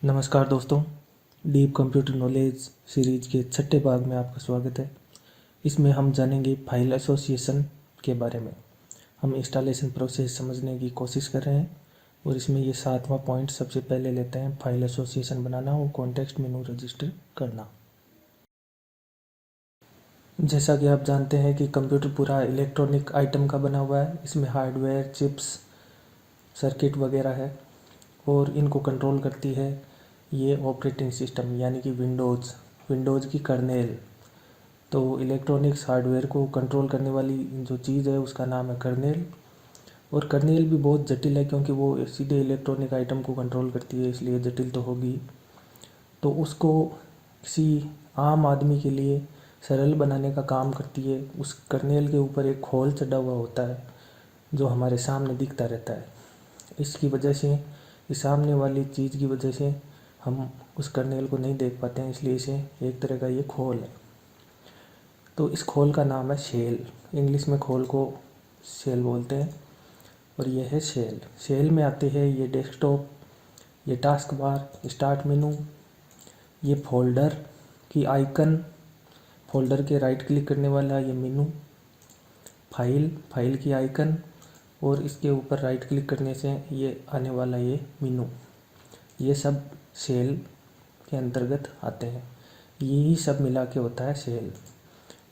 नमस्कार दोस्तों, deep computer knowledge series के छठे भाग में आपका स्वागत है। इसमें हम जानेंगे फाइल एसोसिएशन के बारे में। हम इंस्टॉलेशन प्रोसेस समझने की कोशिश कर रहे हैं और इसमें ये 7वां पॉइंट सबसे पहले लेते हैं, फाइल एसोसिएशन बनाना और कॉन्टेक्स्ट मेनू रजिस्टर करना। जैसा कि आप जानते हैं कि कंप्यूटर पूरा इलेक्ट्रॉनिक आइटम का बना हुआ है। इसमें हार्डवेयर, चिप्स, सर्किट वगैरह है और इनको कंट्रोल करती है ये ऑपरेटिंग सिस्टम यानी कि विंडोज़ की कर्नेल। तो इलेक्ट्रॉनिक्स हार्डवेयर को कंट्रोल करने वाली जो चीज़ है उसका नाम है कर्नेल। और कर्नेल भी बहुत जटिल है क्योंकि वो सीधे इलेक्ट्रॉनिक आइटम को कंट्रोल करती है, इसलिए जटिल तो होगी। तो उसको किसी आम आदमी के लिए सरल बनाने का काम करती है। उस कर्नेल के ऊपर एक खोल चढ़ा हुआ होता है जो हमारे सामने दिखता रहता है। इसकी वजह से, इस सामने वाली चीज़ की वजह से हम उस कर्नेल को नहीं देख पाते हैं, इसलिए इसे एक तरह का ये खोल है। तो इस खोल का नाम है शेल। इंग्लिश में खोल को शेल बोलते हैं और ये है शेल। शेल में आते हैं ये डेस्कटॉप, ये टास्क बार, स्टार्ट मेनू, ये फोल्डर की आइकन, फोल्डर के राइट क्लिक करने वाला ये मेनू, फाइल की आइकन और इसके ऊपर राइट क्लिक करने से ये आने वाला ये मेनू, ये सब शेल के अंतर्गत आते हैं। यही सब मिला के होता है शेल।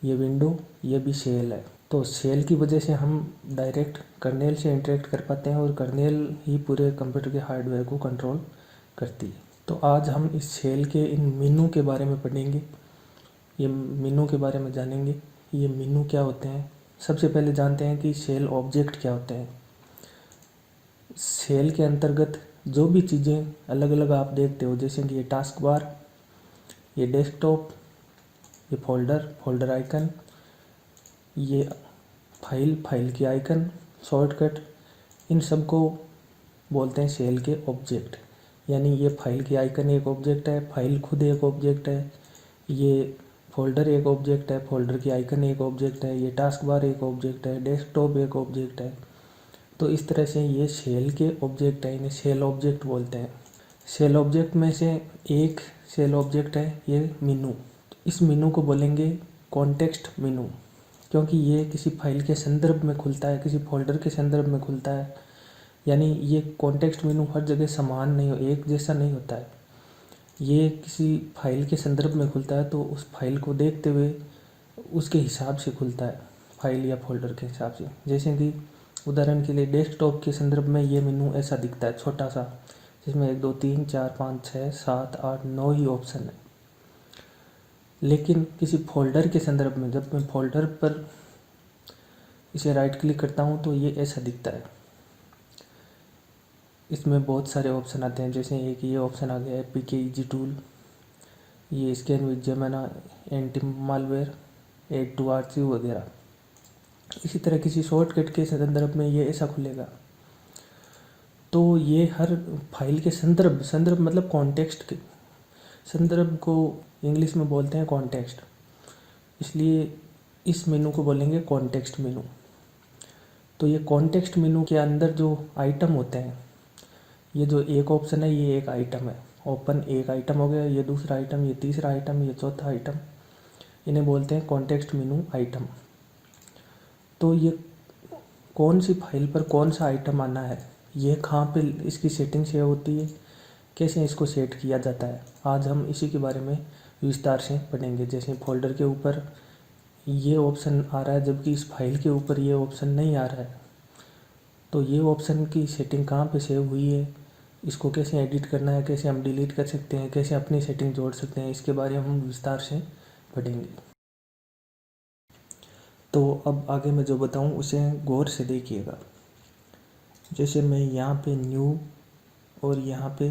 ये विंडो, ये भी शेल है। तो शेल की वजह से हम डायरेक्ट कर्नेल से इंटरेक्ट कर पाते हैं और कर्नेल ही पूरे कंप्यूटर के हार्डवेयर को कंट्रोल करती है। तो आज हम इस शेल के इन मेनू के बारे में पढ़ेंगे, ये मेनू के बारे में जानेंगे। ये मेनू क्या होते हैं? सबसे पहले जानते हैं कि शेल ऑब्जेक्ट क्या होते हैं। शेल के अंतर्गत जो भी चीज़ें अलग अलग आप देखते हो, जैसे कि ये टास्क बार, ये डेस्कटॉप, ये फोल्डर आइकन, ये फाइल की आइकन, शॉर्टकट, इन सब को बोलते हैं शेल के ऑब्जेक्ट। यानी ये फाइल की आइकन एक ऑब्जेक्ट है, फाइल खुद एक ऑब्जेक्ट है, ये फोल्डर एक ऑब्जेक्ट है, फोल्डर की आइकन एक ऑब्जेक्ट है, ये टास्क बार एक ऑब्जेक्ट है, डेस्कटॉप एक ऑब्जेक्ट है। तो इस तरह से ये शेल के ऑब्जेक्ट है, इन्हें शेल ऑब्जेक्ट बोलते हैं। शेल ऑब्जेक्ट में से एक शेल ऑब्जेक्ट है ये मेनू। इस मेनू को बोलेंगे कॉन्टेक्स्ट मेनू, क्योंकि ये किसी फाइल के संदर्भ में खुलता है, किसी फोल्डर के संदर्भ में खुलता है। यानी ये कॉन्टेक्स्ट मेनू हर जगह समान नहीं हो, एक जैसा नहीं होता है। ये किसी फाइल के संदर्भ में खुलता है तो उस फाइल को देखते हुए उसके हिसाब से खुलता है, फाइल या फोल्डर के हिसाब से। जैसे कि उदाहरण के लिए डेस्कटॉप के संदर्भ में ये मेनू ऐसा दिखता है, छोटा सा, जिसमें 1 2 3 4 5 6 7 8 9 ही ऑप्शन है। लेकिन किसी फोल्डर के संदर्भ में जब मैं फोल्डर पर इसे राइट क्लिक करता हूँ तो ये ऐसा दिखता है। इसमें बहुत सारे ऑप्शन आते हैं, जैसे एक ये ऑप्शन आ गया है PKEG टूल, ये scan with Gemini, anti malware, add to archive वगैरह। इसी तरह किसी शॉर्टकट के संदर्भ में ये ऐसा खुलेगा। तो ये हर फाइल के संदर्भ मतलब कॉन्टेक्स्ट के संदर्भ को इंग्लिश में बोलते हैं कॉन्टेक्स्ट, इसलिए इस मेनू को बोलेंगे कॉन्टेक्स्ट मेनू। तो ये कॉन्टेक्स्ट मेनू के अंदर जो आइटम होते हैं, ये जो एक ऑप्शन है ये एक आइटम है, ओपन एक आइटम हो गया, ये दूसरा आइटम, ये तीसरा आइटम, ये चौथा आइटम, इन्हें बोलते हैं कॉन्टेक्स्ट मेनू आइटम। तो ये कौन सी फाइल पर कौन सा आइटम आना है, ये कहाँ पे इसकी सेटिंग से होती है, कैसे इसको सेट किया जाता है, आज हम इसी के बारे में विस्तार से पढ़ेंगे। जैसे फोल्डर के ऊपर ये ऑप्शन आ रहा है जबकि इस फाइल के ऊपर ये ऑप्शन नहीं आ रहा है, तो ये ऑप्शन की सेटिंग कहाँ पे सेव हुई है, इसको कैसे एडिट करना है, कैसे हम डिलीट कर सकते हैं, कैसे अपनी सेटिंग जोड़ सकते हैं, इसके बारे में हम विस्तार से पढ़ेंगे। तो अब आगे मैं जो बताऊं उसे गौर से देखिएगा। जैसे मैं यहाँ पे न्यू और यहाँ पे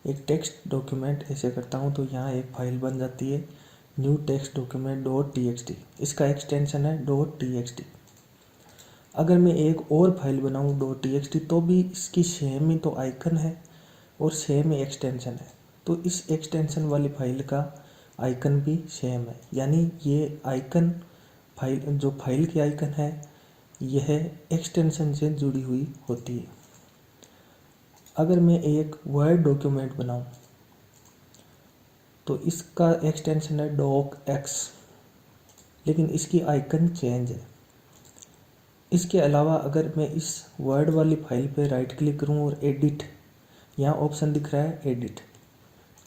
एक टेक्स्ट डॉक्यूमेंट ऐसे करता हूँ तो यहाँ एक फाइल बन जाती है न्यू टेक्स्ट डॉक्यूमेंट .txt। इसका एक्सटेंशन है .txt। अगर मैं एक और फाइल बनाऊँ .txt तो भी इसकी सेम ही तो आइकन है और सेम ही एक्सटेंशन है, तो इस एक्सटेंशन वाली फाइल का आइकन भी सेम है। यानी ये आइकन फाइल, जो फाइल की आइकन है यह एक्सटेंशन से जुड़ी हुई होती है। अगर मैं एक वर्ड डॉक्यूमेंट बनाऊं तो इसका एक्सटेंशन है डॉक एक्स, लेकिन इसकी आइकन चेंज है। इसके अलावा अगर मैं इस वर्ड वाली फाइल पे राइट क्लिक करूं और एडिट, यहाँ ऑप्शन दिख रहा है एडिट,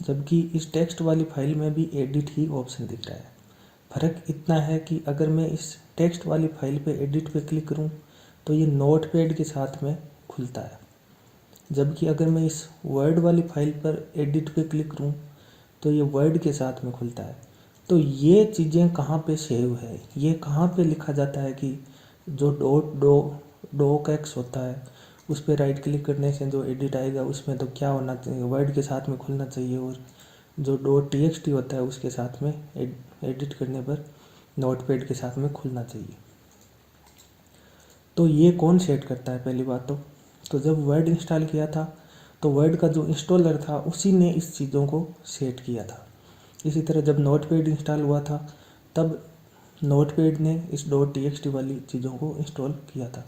जबकि इस टेक्स्ट वाली फाइल में भी एडिट ही ऑप्शन दिख रहा है। फ़र्क इतना है कि अगर मैं इस टेक्स्ट वाली फाइल पे एडिट पे क्लिक करूं तो ये नोटपैड के साथ में खुलता है, जबकि अगर मैं इस वर्ड वाली फाइल पर एडिट पे क्लिक करूं तो ये वर्ड के साथ में खुलता है। तो ये चीज़ें कहाँ पे सेव है, ये कहाँ पे लिखा जाता है कि जो डॉक एक्स होता है उस पर राइट क्लिक करने से जो एडिट आएगा उसमें तो क्या होना चाहिए, वर्ड के साथ में खुलना चाहिए, और जो .txt होता है उसके साथ में एडिट करने पर नोटपैड के साथ में खुलना चाहिए। तो ये कौन सेट करता है? पहली बात तो जब वर्ड इंस्टॉल किया था तो वर्ड का जो इंस्टॉलर था उसी ने इस चीज़ों को सेट किया था। इसी तरह जब नोटपैड इंस्टॉल हुआ था तब नोटपैड ने इस .txt वाली चीज़ों को इंस्टॉल किया था।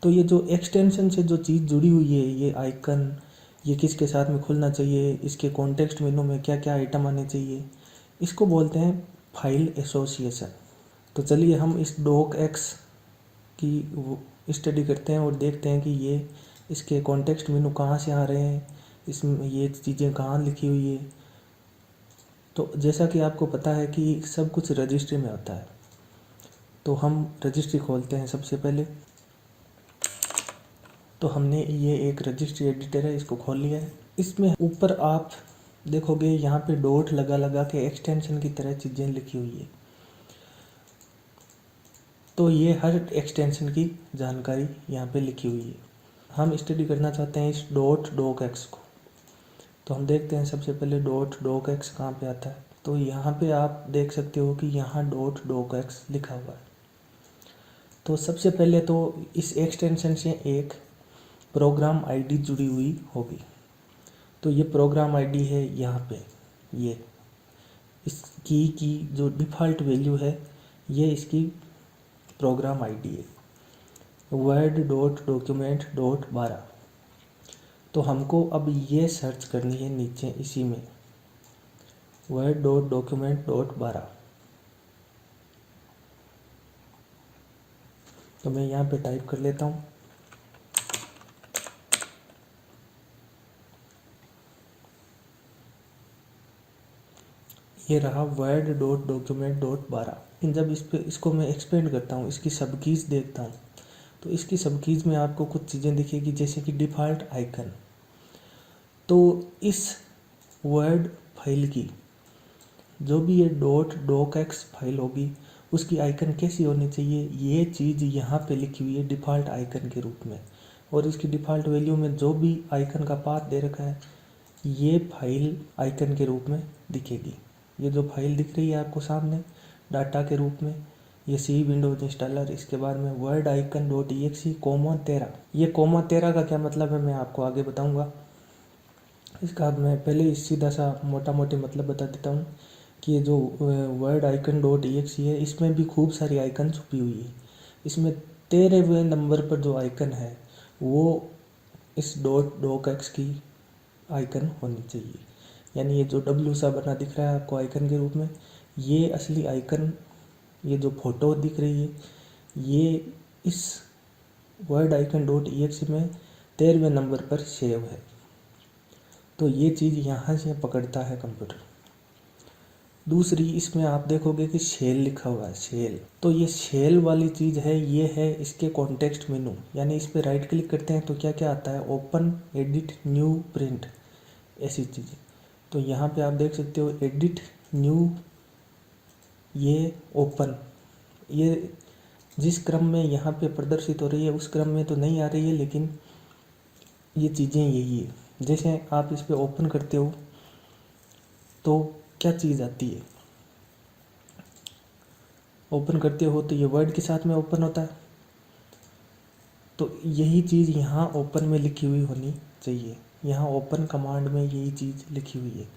तो ये जो एक्सटेंशन से जो चीज़ जुड़ी हुई है, ये आइकन, ये किसके साथ में खुलना चाहिए, इसके कॉन्टेक्स्ट मेनू में क्या क्या आइटम आने चाहिए, इसको बोलते हैं फाइल एसोसिएशन। तो चलिए हम इस डॉक एक्स की स्टडी करते हैं और देखते हैं कि ये इसके कॉन्टेक्स्ट मेनू कहाँ से आ रहे हैं, इसमें ये चीज़ें कहाँ लिखी हुई है। तो जैसा कि आपको पता है कि सब कुछ रजिस्ट्री में होता है, तो हम रजिस्ट्री खोलते हैं सबसे पहले। तो हमने ये एक रजिस्ट्री एडिटर है, इसको खोल लिया है। इसमें ऊपर आप देखोगे यहाँ पे डॉट लगा लगा के एक्सटेंशन की तरह चीज़ें लिखी हुई है। तो ये हर एक्सटेंशन की जानकारी यहाँ पे लिखी हुई है। हम स्टडी करना चाहते हैं इस डॉक एक्स को, तो हम देखते हैं सबसे पहले डॉक एक्स कहाँ पे आता है। तो यहाँ पे आप देख सकते हो कि यहाँ डॉक एक्स लिखा हुआ है। तो सबसे पहले तो इस एक्सटेंशन से एक प्रोग्राम आईडी जुड़ी हुई होगी। तो ये प्रोग्राम आईडी है यहाँ पे, ये इस की जो डिफ़ॉल्ट वैल्यू है ये इसकी प्रोग्राम आईडी है, word.document.12। तो हमको अब ये सर्च करनी है नीचे इसी में word.document.12। तो मैं यहाँ पे टाइप कर लेता हूँ। ये रहा word.document.12। लेकिन जब इसको मैं एक्सपेंड करता हूँ, इसकी सब कीज़ देखता हूँ, तो इसकी सब कीज़ में आपको कुछ चीज़ें दिखेगी, जैसे कि डिफ़ॉल्ट आइकन। तो इस वर्ड फाइल की जो भी ये डॉक एक्स फाइल होगी उसकी आइकन कैसी होनी चाहिए, ये चीज़ यहाँ पे लिखी हुई है डिफ़ॉल्ट आइकन के रूप में। और इसकी डिफ़ॉल्ट वैल्यू में जो भी आइकन का पाथ दे रखा है ये फाइल आइकन के रूप में दिखेगी। ये जो फाइल दिख रही है आपको सामने डाटा के रूप में, ये सी विंडोज इंस्टॉलर, इसके बाद में वर्ड आइकन .exe (13). ये (13) का क्या मतलब है मैं आपको आगे बताऊंगा। इसका मैं पहले सीधा सा मोटा मोटी मतलब बता देता हूँ कि ये जो वर्ड आइकन .exe है इसमें भी खूब सारी आइकन छुपी हुई है। इसमें 13वें नंबर पर जो आइकन है वो इस डॉक एक्स की आइकन होनी चाहिए। यानी ये जो डब्ल्यू सा बना दिख रहा है आपको आइकन के रूप में, ये असली आइकन, ये जो फोटो दिख रही है ये इस वर्ड आइकन .exe में 13वें नंबर पर सेव है। तो ये चीज़ यहाँ से पकड़ता है कंप्यूटर। दूसरी, इसमें आप देखोगे कि शेल लिखा हुआ है, शेल। तो ये शेल वाली चीज़ है, ये है इसके कॉन्टेक्स्ट मेनू। यानी इस पर राइट क्लिक करते हैं तो क्या क्या आता है, ओपन, एडिट, न्यू, प्रिंट, ऐसी चीज़ें। तो यहाँ पे आप देख सकते हो एडिट, न्यू, ये ओपन, ये जिस क्रम में यहाँ पे प्रदर्शित हो रही है उस क्रम में तो नहीं आ रही है, लेकिन ये चीज़ें यही है। जैसे आप इस पर ओपन करते हो तो क्या चीज़ आती है, ओपन करते हो तो ये वर्ड के साथ में ओपन होता है। तो यही चीज़ यहाँ ओपन में लिखी हुई होनी चाहिए, यहाँ ओपन कमांड में यही चीज़ लिखी हुई है।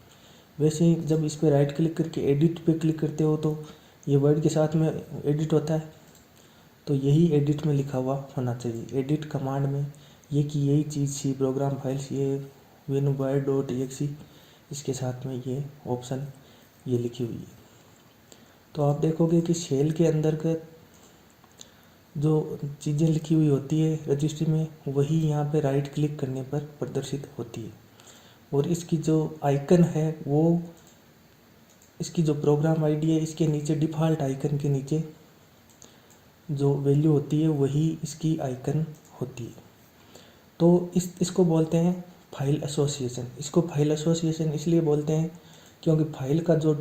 वैसे ही जब इस पर राइट क्लिक करके एडिट पे क्लिक करते हो तो ये वर्ड के साथ में एडिट होता है। तो यही एडिट में लिखा हुआ होना चाहिए। एडिट कमांड में ये कि यही चीज़ सी प्रोग्राम फाइल्स ये winbar.exe इसके साथ में ये ऑप्शन ये लिखी हुई है। तो आप देखोगे कि शेल के अंदर का जो चीज़ें लिखी हुई होती है रजिस्ट्री में वही यहाँ पे राइट क्लिक करने पर प्रदर्शित होती है। और इसकी जो आइकन है वो इसकी जो प्रोग्राम आईडी है इसके नीचे डिफ़ॉल्ट आइकन के नीचे जो वैल्यू होती है वही इसकी आइकन होती है। तो इसको बोलते हैं फाइल एसोसिएशन। इसको फाइल एसोसिएशन इसलिए बोलते हैं क्योंकि फाइल का जो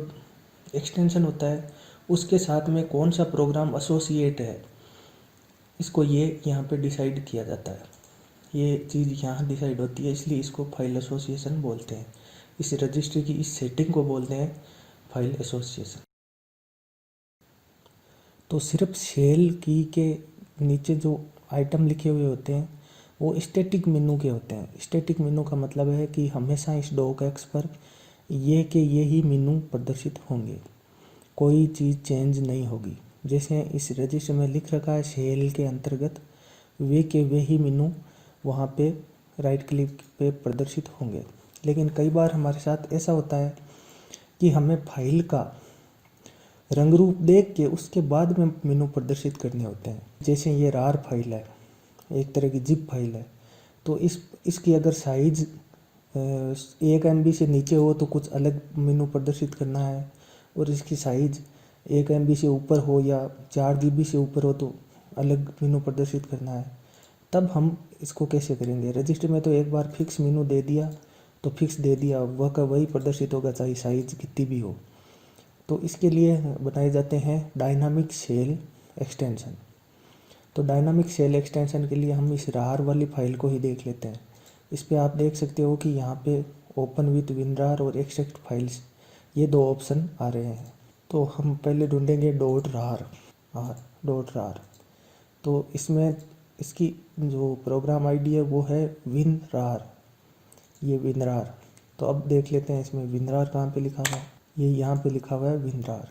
एक्सटेंशन होता है उसके साथ में कौन सा प्रोग्राम एसोसिएट है इसको ये यहाँ पे डिसाइड किया जाता है। ये चीज़ यहाँ डिसाइड होती है, इसलिए इसको फाइल एसोसिएशन बोलते हैं। इस रजिस्ट्री की इस सेटिंग को बोलते हैं फाइल एसोसिएशन। तो सिर्फ शेल की के नीचे जो आइटम लिखे हुए होते हैं वो स्टैटिक मेनू के होते हैं। स्टैटिक मेनू का मतलब है कि हमेशा इस docx पर ये के ये ही मेनू प्रदर्शित होंगे, कोई चीज़ चेंज नहीं होगी। जैसे इस रजिस्टर में लिख रखा है शेल के अंतर्गत वे के वे ही मेनू वहाँ पे राइट क्लिक पे प्रदर्शित होंगे। लेकिन कई बार हमारे साथ ऐसा होता है कि हमें फाइल का रंग रूप देख के उसके बाद में मेनू प्रदर्शित करने होते हैं। जैसे ये रार फाइल है, एक तरह की जिप फाइल है, तो इसकी अगर साइज 1 MB से नीचे हो तो कुछ अलग मेनू प्रदर्शित करना है, और इसकी साइज 1 MB से ऊपर हो या 4 GB से ऊपर हो तो अलग मेनू प्रदर्शित करना है। तब हम इसको कैसे करेंगे? रजिस्टर में तो एक बार फिक्स मेनू दे दिया तो फिक्स दे दिया, वह का वही प्रदर्शित होगा चाहे साइज कितनी भी हो। तो इसके लिए बनाए जाते हैं डायनामिक शेल एक्सटेंशन। तो डायनामिक शेल एक्सटेंशन के लिए हम इस रार वाली फाइल को ही देख लेते हैं। इस पे आप देख सकते हो कि यहाँ पे ओपन विथ विनरार और एक्सट्रैक्ट फाइल्स ये 2 ऑप्शन आ रहे हैं। तो हम पहले ढूंढेंगे .rar। तो इसमें इसकी जो प्रोग्राम आईडी है वो है विनरार, ये विनरार। तो अब देख लेते हैं इसमें विनरार कहाँ पे लिखा हुआ है। ये यहाँ पे लिखा हुआ है विनरार।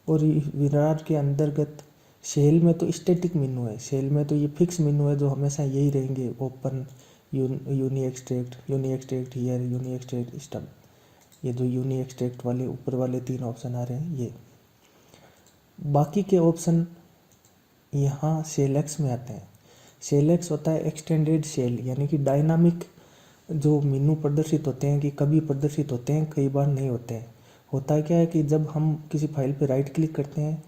और विनरार के अंतर्गत शेल में तो स्टैटिक मेनू है, शेल में तो ये फिक्स मेनू है जो हमेशा यही रहेंगे, open, Uni extract here, Uni extract stub. ये जो यूनी एक्सट्रैक्ट वाले ऊपर वाले 3 ऑप्शन आ रहे हैं ये। बाकी के ऑप्शन यहाँ सेलेक्स में आते हैं। सेलेक्स होता है एक्सटेंडेड शेल, यानी कि डायनामिक जो मेनू प्रदर्शित होते हैं कि कभी प्रदर्शित होते हैं कई बार नहीं होते हैं। होता क्या है कि जब हम किसी फाइल पे राइट क्लिक करते हैं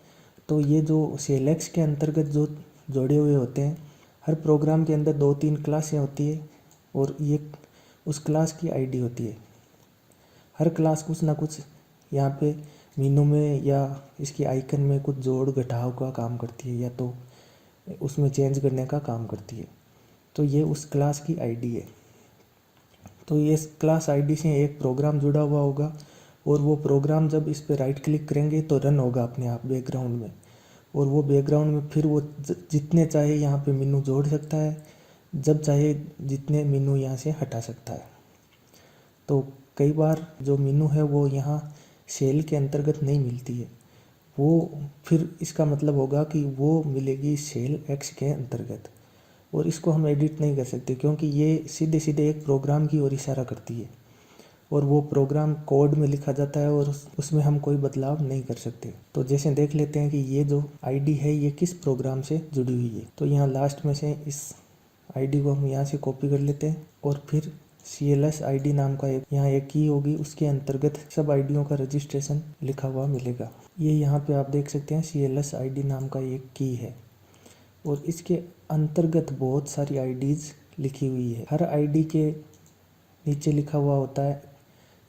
तो ये जो सेलेक्स के अंतर्गत जो जोड़े हुए होते हैं, हर प्रोग्राम के अंदर 2-3 क्लासें होती है और ये उस क्लास की आईडी होती है। हर क्लास कुछ ना कुछ यहाँ पे मेनू में या इसकी आइकन में कुछ जोड़ घटाव का काम करती है या तो उसमें चेंज करने का काम करती है। तो ये उस क्लास की आईडी है। तो ये क्लास आईडी से एक प्रोग्राम जुड़ा हुआ होगा और वो प्रोग्राम जब इस पे राइट क्लिक करेंगे तो रन होगा अपने आप बैकग्राउंड में, और वो बैकग्राउंड में फिर वो जितने चाहे यहाँ पे मेनू जोड़ सकता है, जब चाहे जितने मेनू यहाँ से हटा सकता है। तो कई बार जो मेनू है वो यहाँ शेल के अंतर्गत नहीं मिलती है, वो फिर इसका मतलब होगा कि वो मिलेगी शेल एक्स के अंतर्गत, और इसको हम एडिट नहीं कर सकते क्योंकि ये सीधे सीधे एक प्रोग्राम की ओर इशारा करती है और वो प्रोग्राम कोड में लिखा जाता है और उसमें हम कोई बदलाव नहीं कर सकते। तो जैसे देख लेते हैं कि ये जो आईडी है ये किस प्रोग्राम से जुड़ी हुई है। तो यहाँ लास्ट में से इस आईडी को हम यहाँ से कॉपी कर लेते हैं और फिर CLS ID नाम का यहाँ एक की होगी, उसके अंतर्गत सब आईडियों का रजिस्ट्रेशन लिखा हुआ मिलेगा। ये यहाँ पे आप देख सकते हैं CLS ID नाम का एक की है और इसके अंतर्गत बहुत सारी आईडीज़ लिखी हुई है। हर आईडी के नीचे लिखा हुआ होता है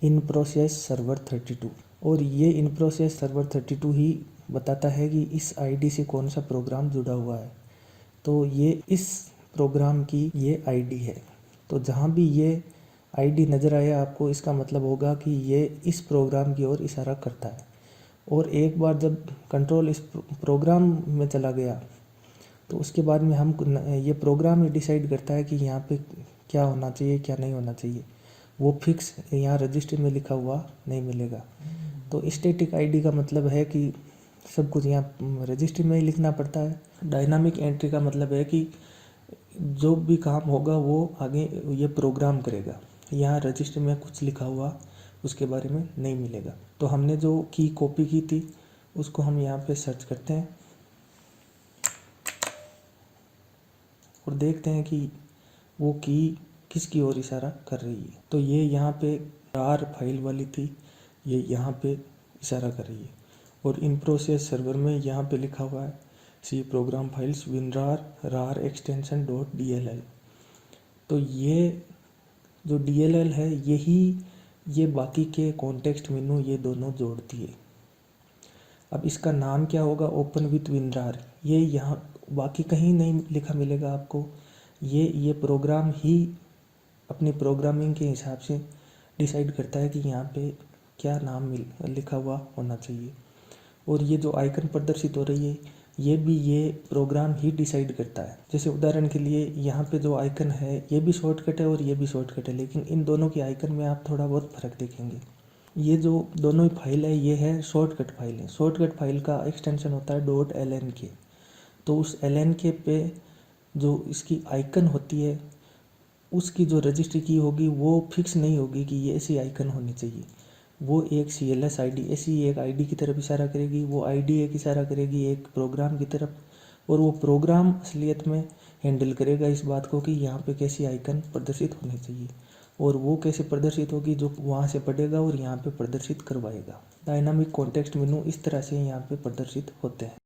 इन प्रोसेस सर्वर 32, और ये इन प्रोसेस सर्वर 32 ही बताता है कि इस आईडी से कौन सा प्रोग्राम जुड़ा हुआ है। तो ये इस प्रोग्राम की ये आईडी है। तो जहाँ भी ये आईडी नज़र आए आपको, इसका मतलब होगा कि ये इस प्रोग्राम की ओर इशारा करता है। और एक बार जब कंट्रोल इस प्रोग्राम में चला गया तो उसके बाद में हम ये प्रोग्राम ही डिसाइड करता है कि यहाँ पे क्या होना चाहिए क्या नहीं होना चाहिए। वो फिक्स यहाँ रजिस्टर में लिखा हुआ नहीं मिलेगा। तो स्टैटिक आईडी का मतलब है कि सब कुछ यहाँ रजिस्ट्री में ही लिखना पड़ता है। डायनामिक एंट्री का मतलब है कि जो भी काम होगा वो आगे ये प्रोग्राम करेगा। यहाँ रजिस्टर में कुछ लिखा हुआ उसके बारे में नहीं मिलेगा। तो हमने जो की कॉपी की थी उसको हम यहाँ पे सर्च करते हैं और देखते हैं कि वो की किसकी ओर इशारा कर रही है। तो ये यहाँ पे रार फाइल वाली थी, ये यहाँ पे इशारा कर रही है। और इन प्रोसेस सर्वर में यहाँ पे लिखा हुआ है C program files winrar rar extension .dll। तो ये जो DLL है यही ये बाकी के कॉन्टेक्स्ट मेनू ये दोनों जोड़ती है। अब इसका नाम क्या होगा, ओपन विथ WinRAR। ये यहाँ बाकी कहीं नहीं लिखा मिलेगा आपको। ये प्रोग्राम ही अपनी प्रोग्रामिंग के हिसाब से डिसाइड करता है कि यहाँ पे क्या नाम लिखा हुआ होना चाहिए। और ये जो आइकन प्रदर्शित हो रही है ये प्रोग्राम ही डिसाइड करता है। जैसे उदाहरण के लिए यहाँ पे जो आइकन है ये भी शॉर्टकट है और ये भी शॉर्टकट है, लेकिन इन दोनों की आइकन में आप थोड़ा बहुत फ़र्क देखेंगे। ये जो दोनों ही फाइल है ये है शॉर्टकट फाइल है। शॉर्टकट फाइल का एक्सटेंशन होता है .lnk। तो उस lnk पे जो इसकी आइकन होती है उसकी जो रजिस्ट्री की होगी वो फिक्स नहीं होगी कि ये ऐसी आइकन होनी चाहिए। वो एक CLS ID ऐसी एक ID की तरफ इशारा करेगी, वो ID एक इशारा करेगी एक प्रोग्राम की तरफ, और वो प्रोग्राम असलियत में हैंडल करेगा इस बात को कि यहाँ पे कैसी आइकन प्रदर्शित होनी चाहिए। और वो कैसे प्रदर्शित होगी, जो वहाँ से पढ़ेगा और यहाँ पे प्रदर्शित करवाएगा। डायनामिक कॉन्टेक्स्ट मेनू इस तरह से यहाँ पे प्रदर्शित होते हैं।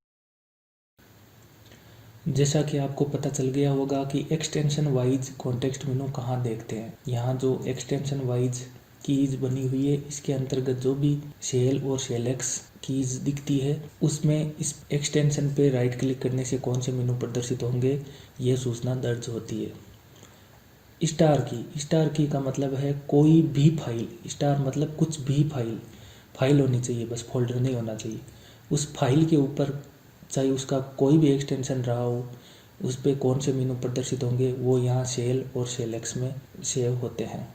जैसा कि आपको पता चल गया होगा कि एक्सटेंशन वाइज कॉन्टेक्स्ट मेनू कहाँ देखते हैं। यहाँ जो एक्सटेंशन वाइज कीज बनी हुई है इसके अंतर्गत जो भी शेल और शेलएक्स कीज दिखती है उसमें इस एक्सटेंशन पे राइट क्लिक करने से कौन से मेनू प्रदर्शित होंगे ये सूचना दर्ज होती है। स्टार की का मतलब है कोई भी फाइल, स्टार मतलब कुछ भी फाइल होनी चाहिए, बस फोल्डर नहीं होना चाहिए। उस फाइल के ऊपर चाहे उसका कोई भी एक्सटेंशन रहा हो उस पर कौन से मेनू प्रदर्शित होंगे वो यहाँ शेल और शेलएक्स में सेव होते हैं।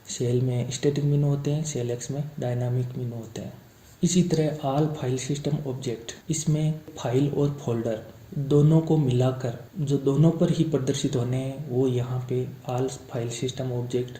शेल में स्टैटिक मेनू होते हैं, शेलएक्स में डायनामिक मेनू होते हैं। इसी तरह ऑल फाइल सिस्टम ऑब्जेक्ट, इसमें फाइल और फोल्डर दोनों को मिलाकर जो दोनों पर ही प्रदर्शित होने हैं वो यहाँ पे ऑल फाइल सिस्टम ऑब्जेक्ट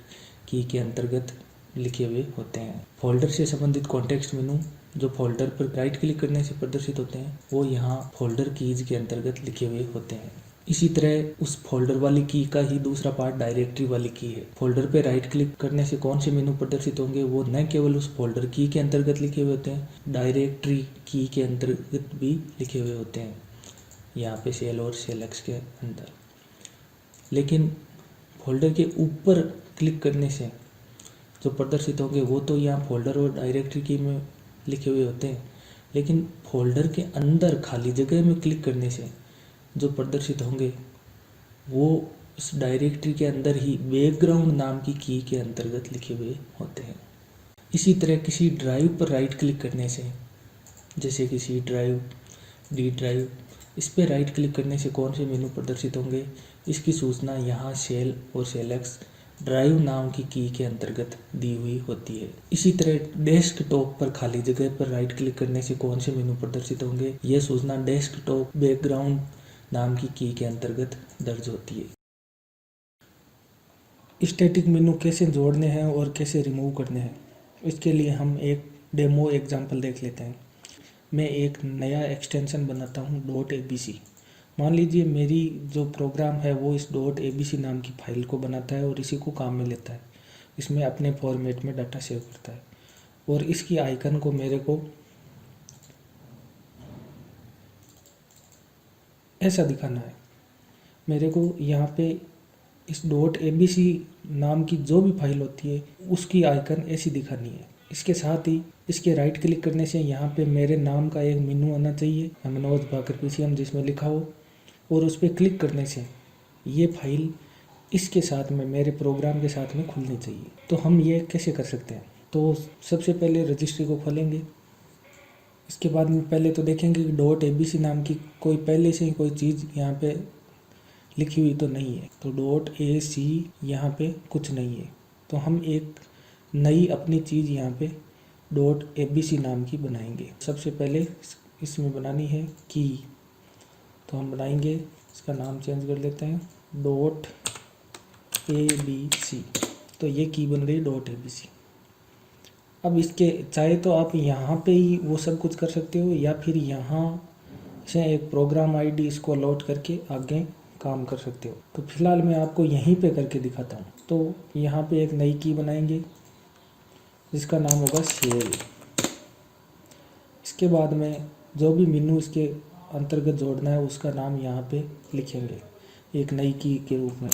की के अंतर्गत लिखे हुए होते हैं। फोल्डर से संबंधित कॉन्टेक्स्ट मेनू जो फोल्डर पर राइट क्लिक करने से प्रदर्शित होते हैं वो यहाँ फोल्डर कीज के अंतर्गत लिखे हुए होते हैं। इसी तरह उस फोल्डर वाली की का ही दूसरा पार्ट डायरेक्टरी वाली की है। फोल्डर पे राइट क्लिक करने से कौन से मेनू प्रदर्शित होंगे वो न केवल उस फोल्डर की के अंतर्गत लिखे हुए होते हैं, डायरेक्टरी की के अंतर्गत भी लिखे हुए होते हैं यहाँ पे शेल और शेलएक्स के अंदर। लेकिन फोल्डर के ऊपर क्लिक करने से जो प्रदर्शित होंगे वो तो यहाँ फोल्डर और डायरेक्टरी की में लिखे हुए होते हैं, लेकिन फोल्डर के अंदर खाली जगह में क्लिक करने से जो प्रदर्शित होंगे वो उस डायरेक्टरी के अंदर ही बैकग्राउंड नाम की के अंतर्गत लिखे हुए होते हैं। इसी तरह किसी ड्राइव पर राइट क्लिक करने से, जैसे कि सी ड्राइव, डी ड्राइव, इस पर राइट क्लिक करने से कौन से मेनू प्रदर्शित होंगे इसकी सूचना यहाँ शेल और शेलएक्स ड्राइव नाम की के अंतर्गत दी हुई होती है। इसी तरह डेस्कटॉप पर खाली जगह पर राइट क्लिक करने से कौन से मेनू प्रदर्शित होंगे यह सूचना डेस्कटॉप बैकग्राउंड नाम की के अंतर्गत दर्ज होती है। स्टैटिक मेनू कैसे जोड़ने हैं और कैसे रिमूव करने हैं इसके लिए हम एक डेमो एग्जांपल देख लेते हैं। मैं एक नया एक्सटेंशन बनाता हूँ .abc। मान लीजिए मेरी जो प्रोग्राम है वो इस .abc नाम की फाइल को बनाता है और इसी को काम में लेता है, इसमें अपने फॉर्मेट में डाटा सेव करता है और इसकी आइकन को मेरे को ऐसा दिखाना है। मेरे को यहाँ पे इस .abc नाम की जो भी फाइल होती है उसकी आइकन ऐसी दिखानी है। इसके साथ ही इसके राइट क्लिक करने से यहाँ पे मेरे नाम का एक मेनू आना चाहिए, मनोज भाकर PCM, जिसमें लिखा हो, और उस पर क्लिक करने से ये फाइल इसके साथ में मेरे प्रोग्राम के साथ में खुलनी चाहिए। तो हम ये कैसे कर सकते हैं, तो सबसे पहले रजिस्ट्री को खोलेंगे। इसके बाद में पहले तो देखेंगे कि .abc नाम की कोई पहले से ही कोई चीज़ यहाँ पे लिखी हुई तो नहीं है। तो .ac यहाँ पे कुछ नहीं है, तो हम एक नई अपनी चीज़ यहाँ पे .abc नाम की बनाएंगे। सबसे पहले इसमें बनानी है की, तो हम बनाएंगे, इसका नाम चेंज कर लेते हैं .abc। तो ये की बन गई .abc। अब इसके चाहे तो आप यहाँ पे ही वो सब कुछ कर सकते हो, या फिर यहाँ से एक प्रोग्राम आईडी इसको लोड करके आगे काम कर सकते हो। तो फिलहाल मैं आपको यहीं पे करके दिखाता हूँ। तो यहाँ पे एक नई की बनाएंगे जिसका नाम होगा शेल। इसके बाद में जो भी मेनू इसके अंतर्गत जोड़ना है उसका नाम यहाँ पे लिखेंगे एक नई की के रूप में।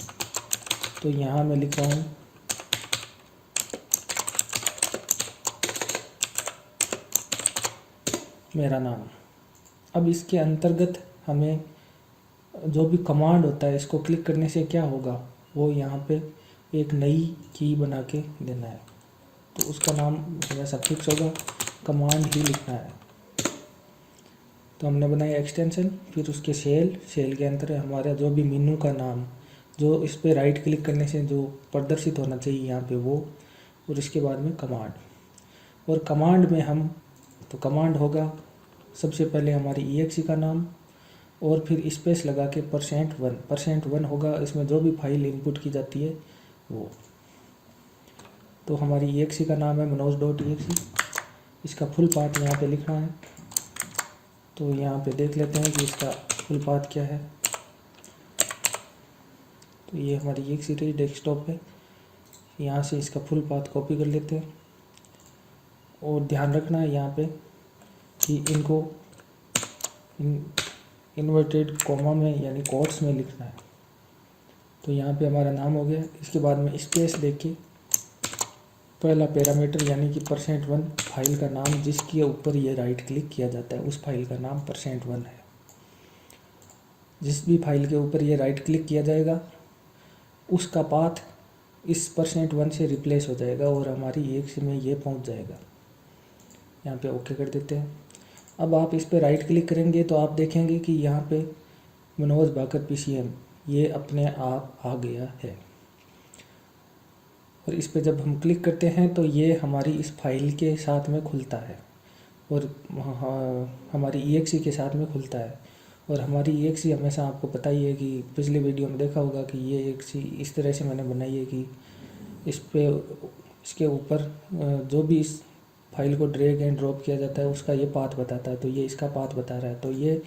तो यहाँ मैं लिख रहा हूँ मेरा नाम। अब इसके अंतर्गत हमें जो भी कमांड होता है इसको क्लिक करने से क्या होगा, वो यहाँ पे एक नई की बना के देना है। तो उसका नाम जैसा फिक्स होगा, कमांड ही लिखना है। तो हमने बनाया एक्सटेंशन, फिर उसके शेल के अंदर हमारा जो भी मेनू का नाम, जो इस पर राइट क्लिक करने से जो प्रदर्शित होना चाहिए यहाँ पे वो, और इसके बाद में कमांड। और कमांड में हम, तो कमांड होगा सबसे पहले हमारी EXE का नाम, और फिर स्पेस लगा के %1 होगा इसमें जो भी फाइल इनपुट की जाती है वो। तो हमारी EXE का नाम है manoj.exe। इसका फुल पाथ यहाँ पे लिखना है। तो यहाँ पे देख लेते हैं कि इसका फुल पाथ क्या है। तो ये हमारी EXE रही डेस्कटॉप पे, यहाँ से इसका फुल पाथ कॉपी कर लेते हैं। और ध्यान रखना है यहाँ पे कि इनको इन्वर्टेड कॉमा में यानी कोट्स में लिखना है। तो यहाँ पे हमारा नाम हो गया। इसके बाद में स्पेस देके पहला पैरामीटर यानी कि %1 फाइल का नाम जिसके ऊपर ये राइट क्लिक किया जाता है उस फाइल का नाम %1 है। जिस भी फाइल के ऊपर ये राइट क्लिक किया जाएगा उसका पाथ इस %1 से रिप्लेस हो जाएगा और हमारी EXE में ये पहुँच जाएगा। यहाँ पे ओके कर देते हैं। अब आप इस पे राइट क्लिक करेंगे तो आप देखेंगे कि यहाँ पे मनोज भाकर PCM ये अपने आप आ गया है। और इस पे जब हम क्लिक करते हैं तो ये हमारी इस फाइल के साथ में खुलता है और हमारी EXE के साथ में खुलता है। और हमारी EXE हमेशा आपको पता ही है कि पिछले वीडियो में देखा होगा कि ये EXE इस तरह से मैंने बनाई है कि इसके ऊपर जो भी इस फाइल को ड्रैग एंड ड्रॉप किया जाता है उसका ये पाथ बताता है। तो ये इसका पाथ बता रहा है। तो ये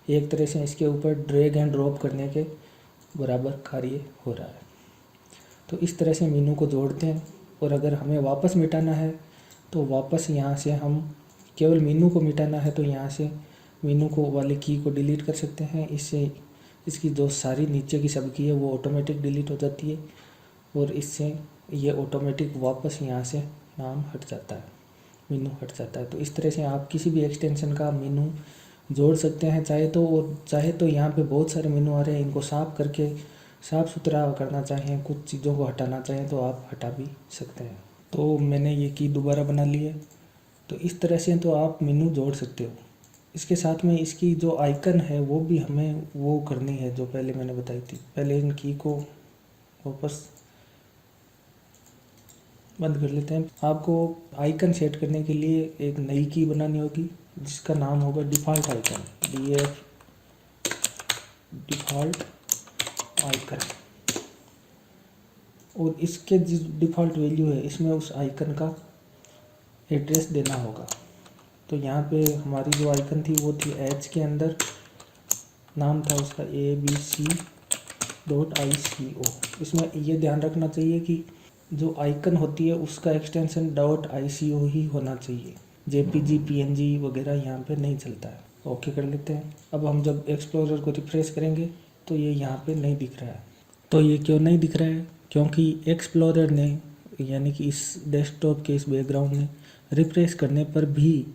एक तरह से इसके ऊपर ड्रैग एंड ड्रॉप करने के बराबर कार्य हो रहा है। तो इस तरह से मेनू को जोड़ते हैं। और अगर हमें वापस मिटाना है तो वापस यहाँ से हम केवल मेनू को मिटाना है तो यहाँ से मेनू को वाली की को डिलीट कर सकते हैं। इससे इसकी जो सारी नीचे की सब की है वो ऑटोमेटिक डिलीट हो जाती है और इससे ये ऑटोमेटिक वापस यहाँ से नाम हट जाता है, मेनू हट जाता है। तो इस तरह से आप किसी भी एक्सटेंशन का मेनू जोड़ सकते हैं चाहे तो। और चाहे तो यहाँ पे बहुत सारे मेनू आ रहे हैं, इनको साफ़ करके साफ़ सुथरा करना चाहें, कुछ चीज़ों को हटाना चाहें तो आप हटा भी सकते हैं। तो मैंने ये की दोबारा बना ली है। तो इस तरह से तो आप मेनू जोड़ सकते हो। इसके साथ में इसकी जो आइकन है वो भी हमें वो करनी है जो पहले मैंने बताई थी। पहले इन की को वापस बंद कर लेते हैं। आपको आइकन सेट करने के लिए एक नई की बनानी होगी जिसका नाम होगा डिफ़ॉल्ट आइकन, डिफ़ॉल्ट आइकन। और इसके जिस डिफ़ॉल्ट वैल्यू है इसमें उस आइकन का एड्रेस देना होगा। तो यहाँ पे हमारी जो आइकन थी वो थी H के अंदर, नाम था उसका abc.ico। इसमें ये ध्यान रखना चाहिए कि जो आइकन होती है उसका एक्सटेंशन .ico ही होना चाहिए। JPG PNG वगैरह यहाँ पे नहीं चलता है। ओके कर लेते हैं। अब हम जब एक्सप्लोरर को रिफ्रेश करेंगे तो ये यहाँ पे नहीं दिख रहा है। तो ये क्यों नहीं दिख रहा है? क्योंकि एक्सप्लोरर ने यानी कि इस डेस्कटॉप के इस बैकग्राउंड ने रिफ्रेश करने पर भी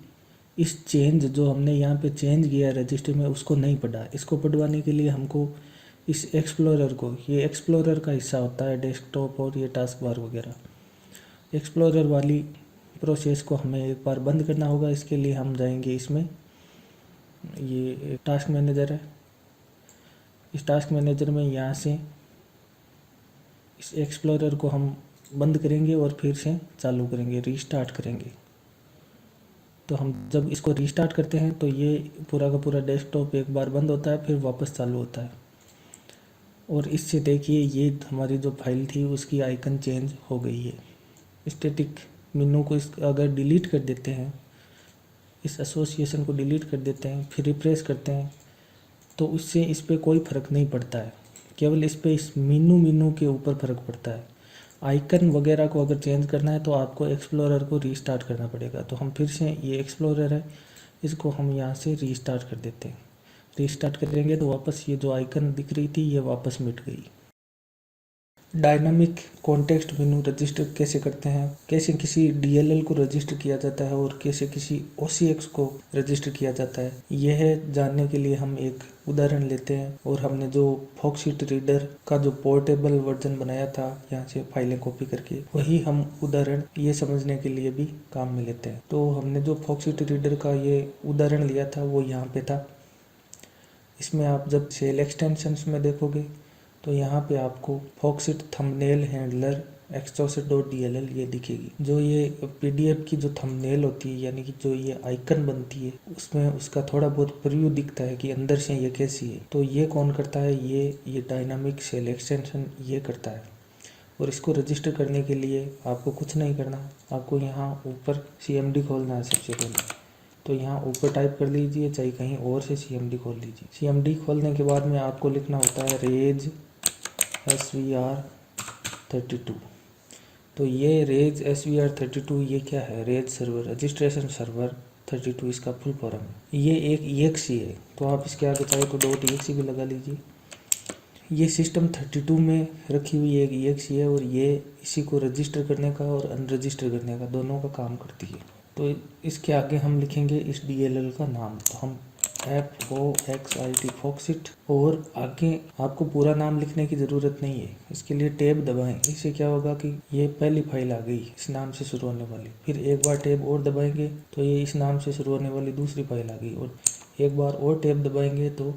इस चेंज जो हमने यहाँ पे चेंज किया रजिस्टर में उसको नहीं पढ़ा। इसको पढ़वाने के लिए हमको इस एक्सप्लोरर को, ये एक्सप्लोरर का हिस्सा होता है डेस्कटॉप और ये टास्क बार वगैरह, एक्सप्लोरर वाली प्रोसेस को हमें एक बार बंद करना होगा। इसके लिए हम जाएंगे इसमें, ये टास्क मैनेजर है, इस टास्क मैनेजर में यहाँ से इस एक्सप्लोरर को हम बंद करेंगे और फिर से चालू करेंगे, रीस्टार्ट करेंगे। तो हम जब इसको रीस्टार्ट करते हैं तो ये पूरा का पूरा डेस्कटॉप एक बार बंद होता है, फिर वापस चालू होता है। और इससे देखिए ये हमारी जो फाइल थी उसकी आइकन चेंज हो गई है। स्टैटिक मेनू को अगर डिलीट कर देते हैं, इस एसोसिएशन को डिलीट कर देते हैं, फिर रिफ्रेश करते हैं, तो उससे इस पर कोई फ़र्क नहीं पड़ता है। केवल इस मेनू के ऊपर फ़र्क पड़ता है। आइकन वगैरह को अगर चेंज करना है तो आपको एक्सप्लोरर को रीस्टार्ट करना पड़ेगा। तो हम फिर से, ये एक्सप्लोरर है, इसको हम यहाँ से रीस्टार्ट कर देते हैं। रीस्टार्ट करेंगे तो वापस ये जो आइकन दिख रही थी ये वापस मिट गई। डायनामिक कॉन्टेक्स्ट मेनू रजिस्टर कैसे करते हैं, कैसे किसी DLL को रजिस्टर किया जाता है और कैसे किसी OCX को रजिस्टर किया जाता है, यह जानने के लिए हम एक उदाहरण लेते हैं। और हमने जो फोक्सशिट रीडर का जो पोर्टेबल वर्जन बनाया था यहाँ से फाइलें कॉपी करके, वही हम उदाहरण ये समझने के लिए भी काम में लेते हैं। तो हमने जो फोक्सशिट रीडर का ये उदाहरण लिया था वो यहाँ पे था। इसमें आप जब सेल एक्सटेंशंस में देखोगे तो यहाँ पे आपको फोक्सशिट थंबनेल हैंडलर exhausted.dll ये दिखेगी। जो ये PDF की जो थंबनेल होती है, यानी कि जो ये आइकन बनती है, उसमें उसका थोड़ा बहुत प्रीव्यू दिखता है कि अंदर से ये कैसी है। तो ये कौन करता है, ये डायनामिक सेल एक्सटेंशन ये करता है। और इसको रजिस्टर करने के लिए आपको कुछ नहीं करना, आपको यहाँ ऊपर CMD खोलना है सबसे पहले। तो यहाँ ऊपर टाइप कर लीजिए, चाहे कहीं और से CMD खोल लीजिए। CMD खोलने के बाद में आपको लिखना होता है रेज SVR32। तो ये रेज SVR32 ये क्या है, रेज सर्वर रजिस्ट्रेशन सर्वर 32 इसका फुल फॉर्म है। ये एक EXE है, तो आप इसके आगे चाहे तो .exe भी लगा लीजिए। ये सिस्टम 32 में रखी हुई एक EXE है और ये इसी को रजिस्टर करने का और अनरजिस्टर करने का दोनों का काम करती है। तो इसके आगे हम लिखेंगे इस DLL का नाम, तो हम FOXIT फोक्सशिट, और आगे आपको पूरा नाम लिखने की ज़रूरत नहीं है। इसके लिए टैब दबाएं, इससे क्या होगा कि ये पहली फाइल आ गई इस नाम से शुरू होने वाली। फिर एक बार टैब और दबाएंगे तो ये इस नाम से शुरू होने वाली दूसरी फाइल आ गई, और एक बार और टैब दबाएंगे तो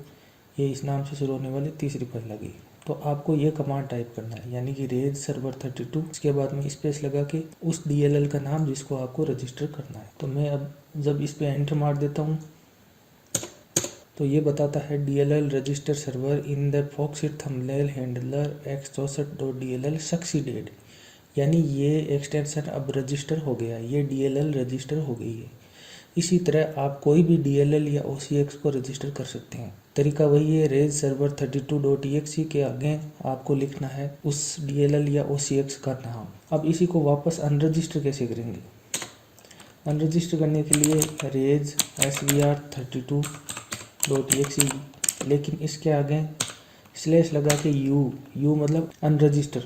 ये इस नाम से शुरू होने वाली तीसरी फाइल आ गई। तो आपको ये कमांड टाइप करना है, यानी कि रेज सर्वर 32, इसके बाद में स्पेस लगा के उस DLL का नाम जिसको आपको रजिस्टर करना है। तो मैं अब जब इस पर एंटर मार देता हूँ तो ये बताता है DLL register server in the Foxit thumbnail handler exhausted.dll succeeded, यानी ये एक्सटेंशन अब रजिस्टर हो गया, ये DLL रजिस्टर हो गई है। इसी तरह आप कोई भी DLL या OCX को रजिस्टर कर सकते हैं। तरीका वही है, रेज सर्वर 32.exe के आगे आपको लिखना है उस DLL या OCX का नाम। अब इसी को वापस अनरजिस्टर कैसे करेंगे, अनरजिस्टर करने के लिए रेज SVR32.exe, लेकिन इसके आगे स्लैश लगा के यू मतलब अनरजिस्टर,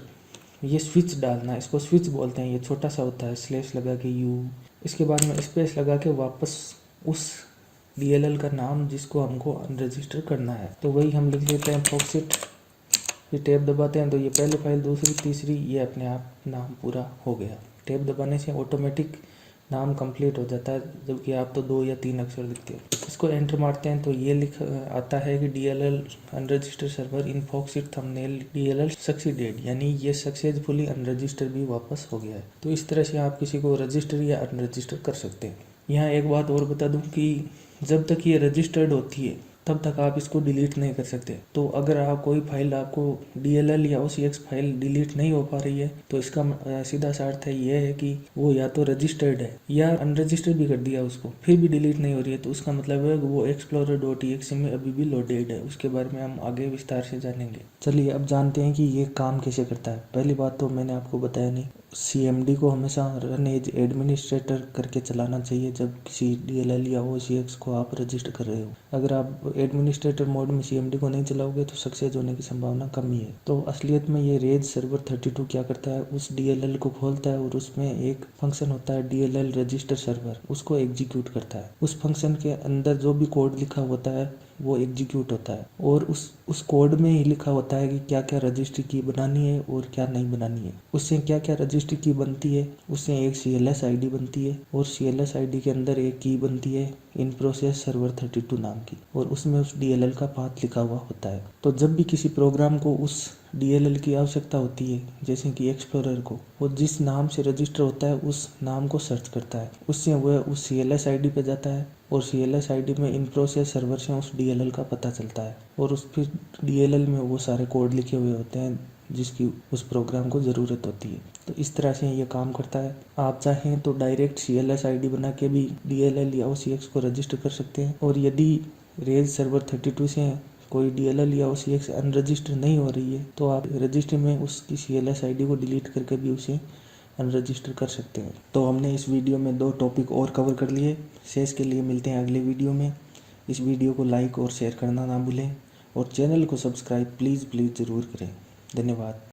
ये स्विच डालना, इसको स्विच बोलते हैं, ये छोटा सा होता है, स्लैश लगा के यू, इसके बाद में स्पेस लगा के वापस उस DLL का नाम जिसको हमको अनरजिस्टर करना है। तो वही हम लिख देते हैं फोक्सशिट, फिर टैब दबाते हैं तो ये पहली फाइल, दूसरी, तीसरी, ये अपने आप नाम पूरा हो गया। टैब दबाने से ऑटोमेटिक नाम कंप्लीट हो जाता है, जबकि आप तो 2 या 3 अक्षर लिखते हो। इसको एंटर मारते हैं तो ये लिख आता है कि DLL unregister server in Foxit thumbnail DLL succeeded, यानी ये सक्सेसफुली अनरजिस्टर भी वापस हो गया है। तो इस तरह से आप किसी को रजिस्टर या अनरजिस्टर कर सकते हैं। यहाँ एक बात और बता दूं कि जब तक ये रजिस्टर्ड होती है तब तक आप इसको डिलीट नहीं कर सकते। तो अगर आप कोई फाइल, आपको DLL या OCX फाइल डिलीट नहीं हो पा रही है तो इसका सीधा सा अर्थ है ये है कि वो या तो रजिस्टर्ड है या अनरजिस्टर्ड भी कर दिया उसको, फिर भी डिलीट नहीं हो रही है, तो उसका मतलब है वो explorer.exe में अभी भी लोडेड है। उसके बारे में हम आगे विस्तार से जानेंगे। चलिए अब जानते हैं कि ये काम कैसे करता है। पहली बात तो मैंने आपको बताया नहीं, CMD को हमेशा रन एज एडमिनिस्ट्रेटर करके चलाना चाहिए जब किसी DLL या OCX को आप रजिस्टर कर रहे हो। अगर आप एडमिनिस्ट्रेटर मोड में CMD को नहीं चलाओगे तो सक्सेस होने की संभावना कम ही है। तो असलियत में ये रेज सर्वर 32 क्या करता है, उस DLL को खोलता है और उसमें एक फंक्शन होता है DLL रजिस्टर सर्वर, उसको एग्जीक्यूट करता है। उस फंक्शन के अंदर जो भी कोड लिखा होता है वो एग्जीक्यूट होता है, और उस कोड में ही लिखा होता है कि क्या क्या रजिस्ट्री की बनानी है और क्या नहीं बनानी है। उससे क्या क्या रजिस्ट्री की बनती है, उससे एक CLS ID बनती है, और CLS ID के अंदर एक की बनती है इन प्रोसेस सर्वर 32 नाम की, और उसमें उस DLL का पाथ लिखा हुआ होता है। तो जब भी किसी प्रोग्राम को उस DLL की आवश्यकता होती है, जैसे कि एक्सप्लोरर को, वो जिस नाम से रजिस्टर होता है उस नाम को सर्च करता है, उससे वह उस CLS ID पे जाता है और CLS ID में इन प्रोसेस सर्वर से उस DLL का पता चलता है और उस फिर DLL में वो सारे कोड लिखे हुए होते हैं जिसकी उस प्रोग्राम को ज़रूरत होती है। तो इस तरह से ये काम करता है। आप चाहें तो डायरेक्ट CLS ID बना के भी DLL या OCX को रजिस्टर कर सकते हैं, और यदि रेज सर्वर 32 से कोई DLL या OCX अनरजिस्टर नहीं हो रही है तो आप रजिस्टर में उसकी CLS ID को डिलीट करके भी उसे अनरजिस्टर कर सकते हैं। तो हमने इस वीडियो में 2 टॉपिक और कवर कर लिए। शेष के लिए मिलते हैं अगले वीडियो में। इस वीडियो को लाइक और शेयर करना ना भूलें और चैनल को सब्सक्राइब प्लीज़ ज़रूर करें। धन्यवाद।